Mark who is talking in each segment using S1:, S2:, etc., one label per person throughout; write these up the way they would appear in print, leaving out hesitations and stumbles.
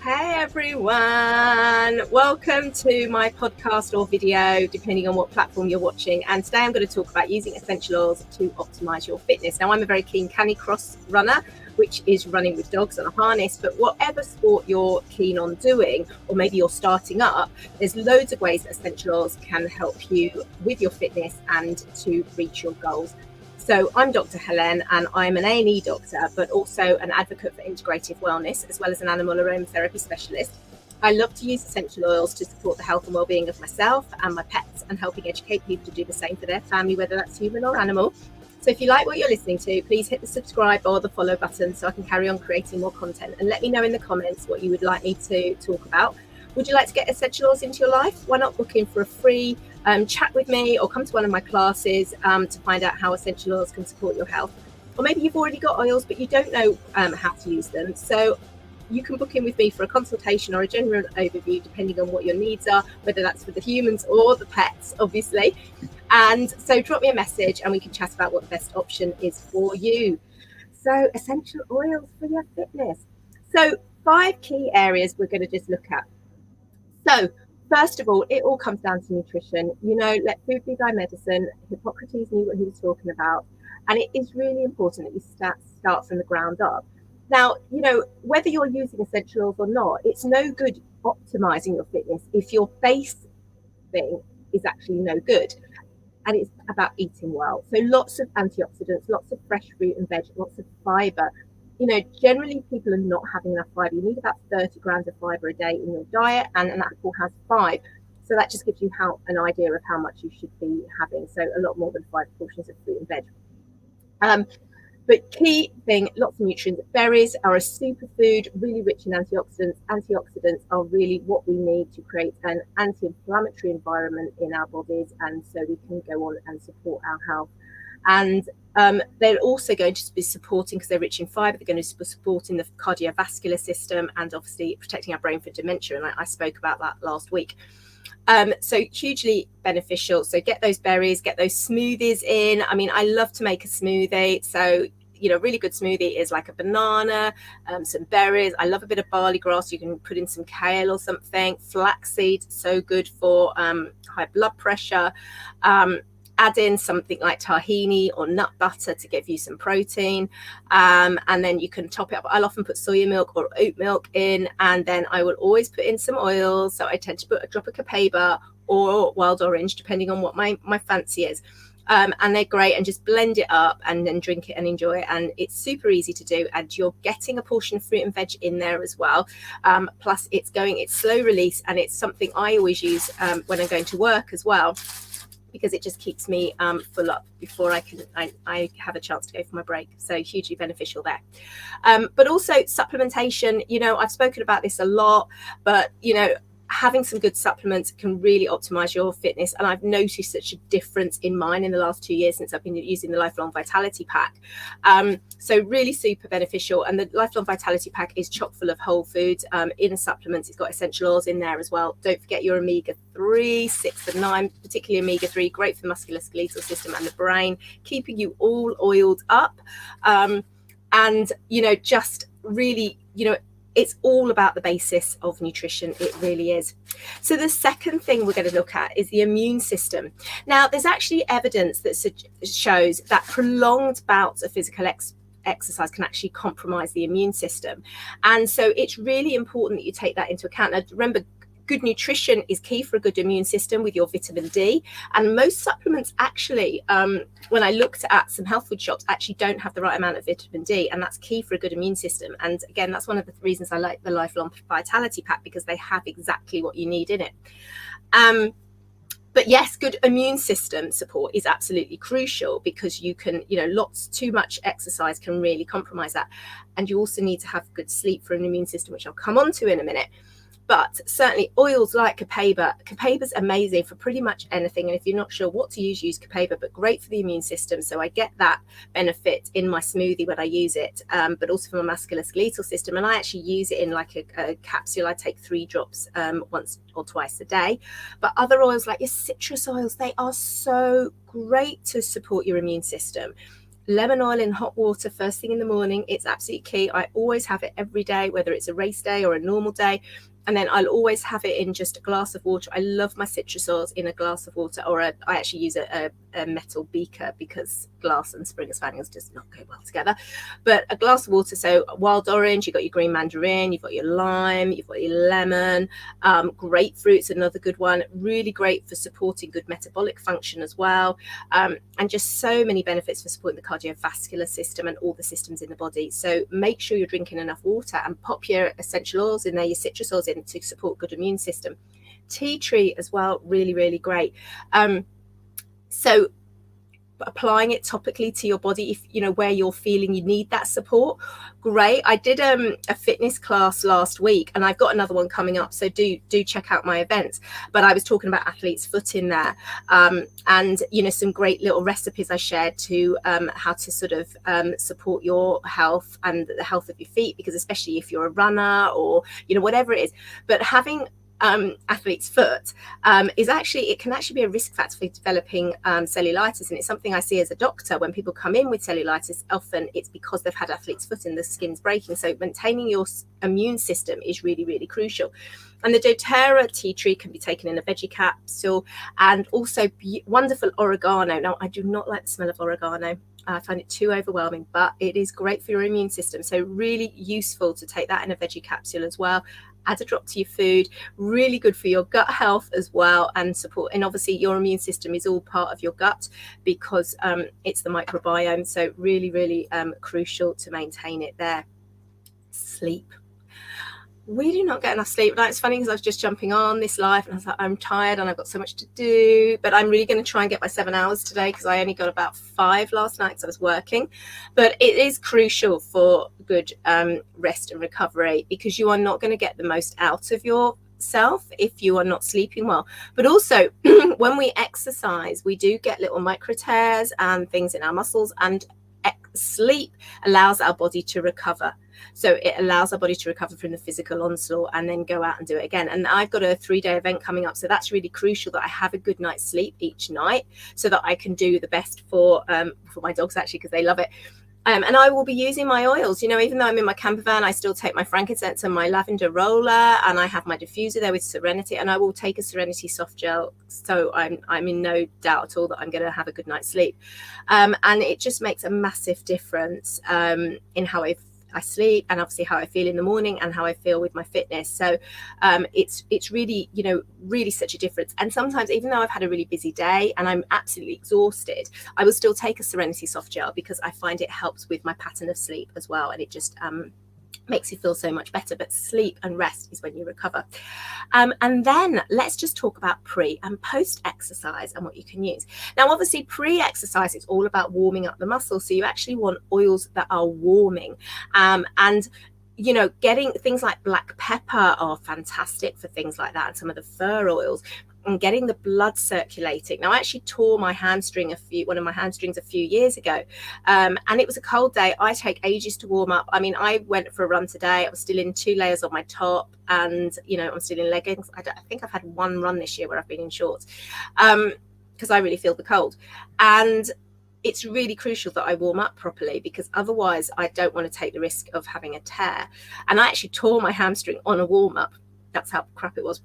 S1: Hey everyone, welcome to my podcast or video, depending on what platform you're watching. And today I'm going to talk about using essential oils to optimize your fitness. Now, I'm a very keen canicross runner, which is running with dogs on a harness, but whatever sport you're keen on doing, or maybe you're starting up, there's loads of ways that essential oils can help you with your fitness and to reach your goals. So I'm Dr. Helen, and I'm an A&E doctor, but also an advocate for integrative wellness, as well as an animal aromatherapy specialist. I love to use essential oils to support the health and well-being of myself and my pets, and helping educate people to do the same for their family, whether that's human or animal. So if you like what you're listening to, please hit the subscribe or the follow button so I can carry on creating more content, and let me know in the comments what you would like me to talk about. Would you like to get essential oils into your life? Why not book in for a free chat with me, or come to one of my classes to find out how essential oils can support your health. Or maybe you've already got oils but you don't know how to use them, so you can book in with me for a consultation or a general overview, depending on what your needs are, whether that's for the humans or the pets, obviously. And so drop me a message and we can chat about what the best option is for you. So essential oils for your fitness. So 5 key areas we're going to just look at. So first of all, it all comes down to nutrition. Let food be thy medicine. Hippocrates knew what he was talking about. And it is really important that you start from the ground up. Now, whether you're using essential oils or not, it's no good optimizing your fitness if your base thing is actually no good. And it's about eating well. So lots of antioxidants, lots of fresh fruit and veg, lots of fiber. Generally people are not having enough fiber. You need about 30 grams of fiber a day in your diet, and an apple has 5. So that just gives you an idea of how much you should be having. So a lot more than 5 portions of fruit and veg. But key thing, lots of nutrients. Berries are a superfood, really rich in antioxidants. Antioxidants are really what we need to create an anti-inflammatory environment in our bodies, and so we can go on and support our health. And they're also going to be supporting, because they're rich in fiber, they're going to be supporting the cardiovascular system and obviously protecting our brain for dementia. And I spoke about that last week. So hugely beneficial. So get those berries, get those smoothies in. I mean, I love to make a smoothie. So, really good smoothie is like a banana, some berries. I love a bit of barley grass. You can put in some kale or something. Flaxseed, so good for high blood pressure. Add in something like tahini or nut butter to give you some protein, and then you can top it up. I'll often put soya milk or oat milk in, and then I will always put in some oils. So I tend to put a drop of copaiba or wild orange, depending on what my fancy is. And they're great, and just blend it up and then drink it and enjoy it. And it's super easy to do, and you're getting a portion of fruit and veg in there as well. Plus it's slow release, and it's something I always use when I'm going to work as well, because it just keeps me full up before I have a chance to go for my break. So hugely beneficial there. But also supplementation, I've spoken about this a lot, but having some good supplements can really optimize your fitness. And I've noticed such a difference in mine in the last 2 years since I've been using the Lifelong Vitality Pack. So really super beneficial. And the Lifelong Vitality Pack is chock full of whole foods in supplements. It's got essential oils in there as well. Don't forget your omega-3, 6 and 9, particularly omega-3, great for the musculoskeletal system and the brain, keeping you all oiled up. And, just really, it's all about the basis of nutrition. It really is. So the second thing we're going to look at is the immune system. Now, there's actually evidence that shows that prolonged bouts of physical exercise can actually compromise the immune system. And so it's really important that you take that into account. Now, remember, good nutrition is key for a good immune system with your vitamin D. And most supplements actually, when I looked at some health food shops, actually don't have the right amount of vitamin D. And that's key for a good immune system. And again, that's one of the reasons I like the Lifelong Vitality Pack, because they have exactly what you need in it. But yes, good immune system support is absolutely crucial, because you can, too much exercise can really compromise that. And you also need to have good sleep for an immune system, which I'll come on to in a minute. But certainly oils like copaiba. Copaiba's amazing for pretty much anything. And if you're not sure what to use copaiba, but great for the immune system. So I get that benefit in my smoothie when I use it, but also for my musculoskeletal system. And I actually use it in like a capsule. I take 3 drops once or twice a day. But other oils like your citrus oils, they are so great to support your immune system. lemon oil in hot water first thing in the morning. It's absolutely key. I always have it every day, whether it's a race day or a normal day. And then I'll always have it in just a glass of water. I love my citrus oils in a glass of water, or I actually use a metal beaker because glass and Springer Spaniels does not go well together. But a glass of water, so wild orange, you've got your green mandarin, you've got your lime, you've got your lemon, grapefruit's another good one, really great for supporting good metabolic function as well, and just so many benefits for supporting the cardiovascular system and all the systems in the body. So make sure you're drinking enough water and pop your essential oils in there, your citrus oils in to support good immune system. Tea tree as well, really, really great. So applying it topically to your body, if you know where you're feeling you need that support, great. I did a fitness class last week, and I've got another one coming up, so do check out my events. But I was talking about athlete's foot in there, and you know, some great little recipes I shared to how to sort of support your health and the health of your feet, because especially if you're a runner or you know whatever it is, but having athlete's foot is actually, it can actually be a risk factor for developing cellulitis, and it's something I see as a doctor when people come in with cellulitis. Often it's because they've had athlete's foot and the skin's breaking. So maintaining your immune system is really, really crucial. And the doTERRA tea tree can be taken in a veggie capsule, and also wonderful oregano. Now, I do not like the smell of oregano. I find it too overwhelming, but it is great for your immune system. So really useful to take that in a veggie capsule as well. Add a drop to your food, really good for your gut health as well, and support. And obviously your immune system is all part of your gut because it's the microbiome. So really, really crucial to maintain it there. Sleep. We do not get enough sleep. Now, it's funny because I was just jumping on this live and I was like, I'm tired and I've got so much to do, but I'm really going to try and get my 7 hours today because I only got about 5 last night because I was working. But it is crucial for good rest and recovery, because you are not going to get the most out of yourself if you are not sleeping well. But also when we exercise, we do get little micro tears and things in our muscles, and sleep allows our body to recover. So it allows our body to recover from the physical onslaught and then go out and do it again. And I've got a 3-day event coming up, so that's really crucial that I have a good night's sleep each night so that I can do the best for my dogs, actually, because they love it. And I will be using my oils. You know, even though I'm in my camper van, I still take my frankincense and my lavender roller, and I have my diffuser there with Serenity, and I will take a Serenity soft gel. So I'm in no doubt at all that I'm going to have a good night's sleep. And it just makes a massive difference in how I sleep, and obviously how I feel in the morning and how I feel with my fitness. So it's really, you know, really such a difference. And sometimes, even though I've had a really busy day and I'm absolutely exhausted, I will still take a Serenity soft gel because I find it helps with my pattern of sleep as well, and it just makes you feel so much better. But sleep and rest is when you recover. And then let's just talk about pre and post exercise and what you can use. Now, obviously pre-exercise, it's all about warming up the muscles. So you actually want oils that are warming, and you know, getting things like black pepper are fantastic for things like that, and some of the fur oils, and getting the blood circulating. Now, I actually tore my hamstring one of my hamstrings a few years ago, and it was a cold day. I take ages to warm up. I mean, I went for a run today. I was still in 2 layers on my top, and you know, I'm still in leggings. I think I've had one run this year where I've been in shorts because I really feel the cold. And it's really crucial that I warm up properly, because otherwise I don't want to take the risk of having a tear. And I actually tore my hamstring on a warm up. That's how crap it was.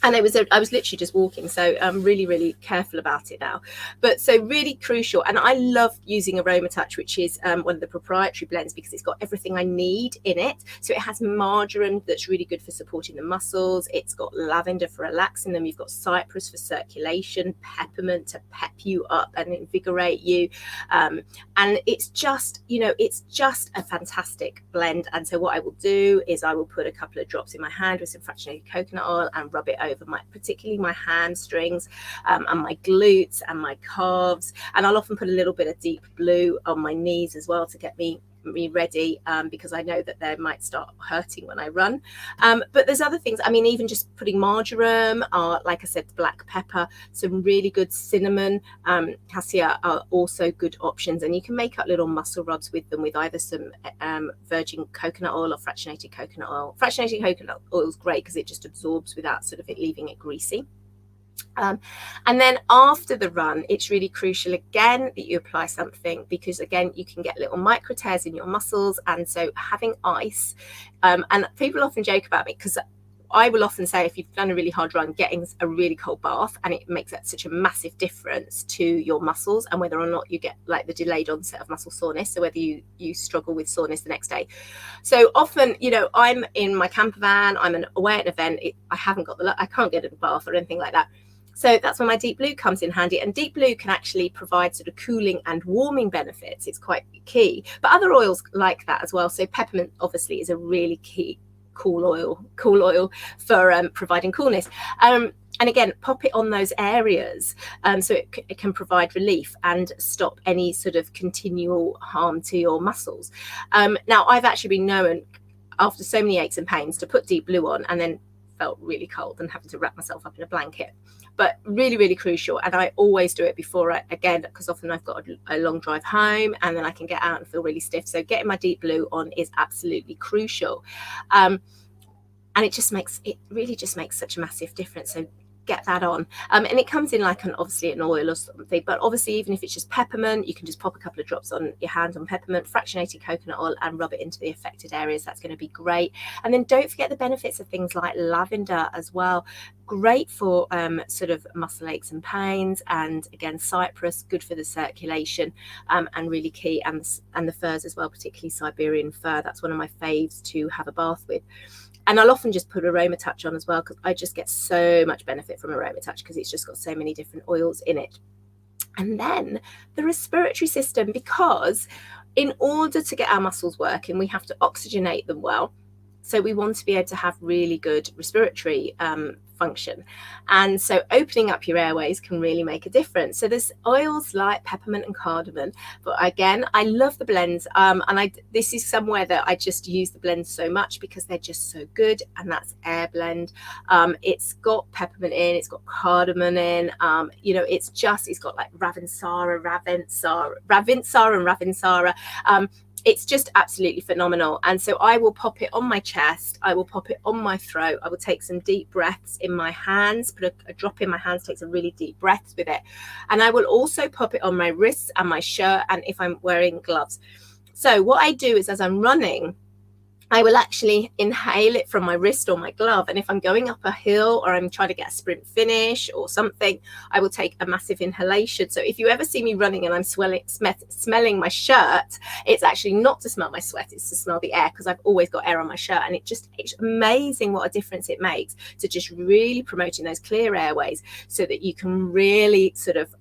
S1: And I was literally just walking, so I'm really, really careful about it now. But so really crucial. And I love using Aroma Touch, which is one of the proprietary blends, because it's got everything I need in it. So it has marjoram that's really good for supporting the muscles. It's got lavender for relaxing them. You've got cypress for circulation, peppermint to pep you up and invigorate you. And it's just, you know, it's just a fantastic blend. And so what I will do is I will put a couple of drops in my hand with some fractionated coconut oil and rub it over particularly my hamstrings and my glutes and my calves. And I'll often put a little bit of deep blue on my knees as well to get me ready, because I know that they might start hurting when I run. But there's other things. I mean, even just putting marjoram, like I said, black pepper, some really good cinnamon, cassia are also good options. And you can make up little muscle rods with them with either some virgin coconut oil or fractionated coconut oil. Fractionated coconut oil is great because it just absorbs without sort of it leaving it greasy. And then after the run, it's really crucial again that you apply something, because again, you can get little micro tears in your muscles. And so having ice, and people often joke about me because I will often say, if you've done a really hard run, getting a really cold bath, and it makes that such a massive difference to your muscles and whether or not you get like the delayed onset of muscle soreness. So whether you struggle with soreness the next day. So often, you know, I'm in my camper van, I'm away at an event, I haven't got I can't get in the bath or anything like that. So that's when my Deep Blue comes in handy. And Deep Blue can actually provide sort of cooling and warming benefits. It's quite key. But other oils like that as well. So peppermint obviously is a really key cool oil for providing coolness. And again, pop it on those areas so it can provide relief and stop any sort of continual harm to your muscles. Now, I've actually been known, after so many aches and pains, to put Deep Blue on and then felt really cold and having to wrap myself up in a blanket. But really, really crucial. And I always do it before again, because often I've got a long drive home and then I can get out and feel really stiff. So getting my Deep Blue on is absolutely crucial. And it really just makes such a massive difference. So get that on. And it comes in like obviously an oil or something, but obviously even if it's just peppermint, you can just pop a couple of drops on your hand on peppermint, fractionated coconut oil, and rub it into the affected areas. That's going to be great. And then don't forget the benefits of things like lavender as well. Great for sort of muscle aches and pains, and again, cypress, good for the circulation, and really key. And the furs as well, particularly Siberian fir. That's one of my faves to have a bath with. And I'll often just put Aroma Touch on as well, because I just get so much benefit from Aroma Touch because it's just got so many different oils in it. And then the respiratory system, because in order to get our muscles working, we have to oxygenate them well. So we want to be able to have really good respiratory function. And so opening up your airways can really make a difference. So there's oils like peppermint and cardamom, but again, I love the blends. And this is somewhere that I just use the blends so much because they're just so good. And that's Air Blend. It's got peppermint in, it's got cardamom in, you know, it's got like Ravinsara and Ravinsara. It's just absolutely phenomenal. And so I will pop it on my chest, I will pop it on my throat, I will take some deep breaths in my hands, put a drop in my hands, take some really deep breaths with it. And I will also pop it on my wrists and my shirt, and if I'm wearing gloves. So what I do is, as I'm running, I will actually inhale it from my wrist or my glove. And if I'm going up a hill or I'm trying to get a sprint finish or something, I will take a massive inhalation. So if you ever see me running and I'm smelling my shirt, it's actually not to smell my sweat, it's to smell the air, because I've always got air on my shirt. And it's amazing what a difference it makes to just really promoting those clear airways, so that you can really sort of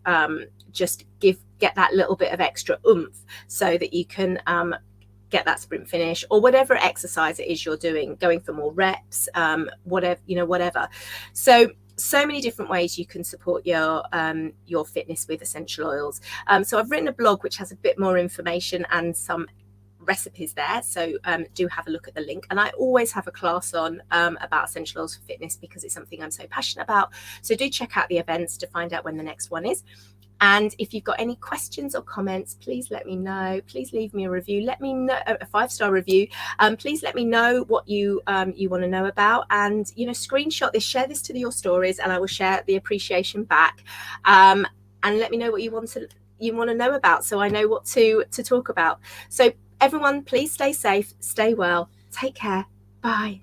S1: just get that little bit of extra oomph, so that you can get that sprint finish or whatever exercise it is you're doing, going for more reps, whatever. So many different ways you can support your fitness with essential oils. So I've written a blog which has a bit more information and some recipes there, so do have a look at the link. And I always have a class on about essential oils for fitness, because it's something I'm so passionate about. So do check out the events to find out when the next one is. And if you've got any questions or comments, please let me know. Please leave me a review. Let me know, a 5-star review. Please let me know what you want to know about, and screenshot this, share this to your stories, and I will share the appreciation back. And let me know what you want to know about, so I know what to talk about. So everyone, please stay safe, stay well, take care, bye.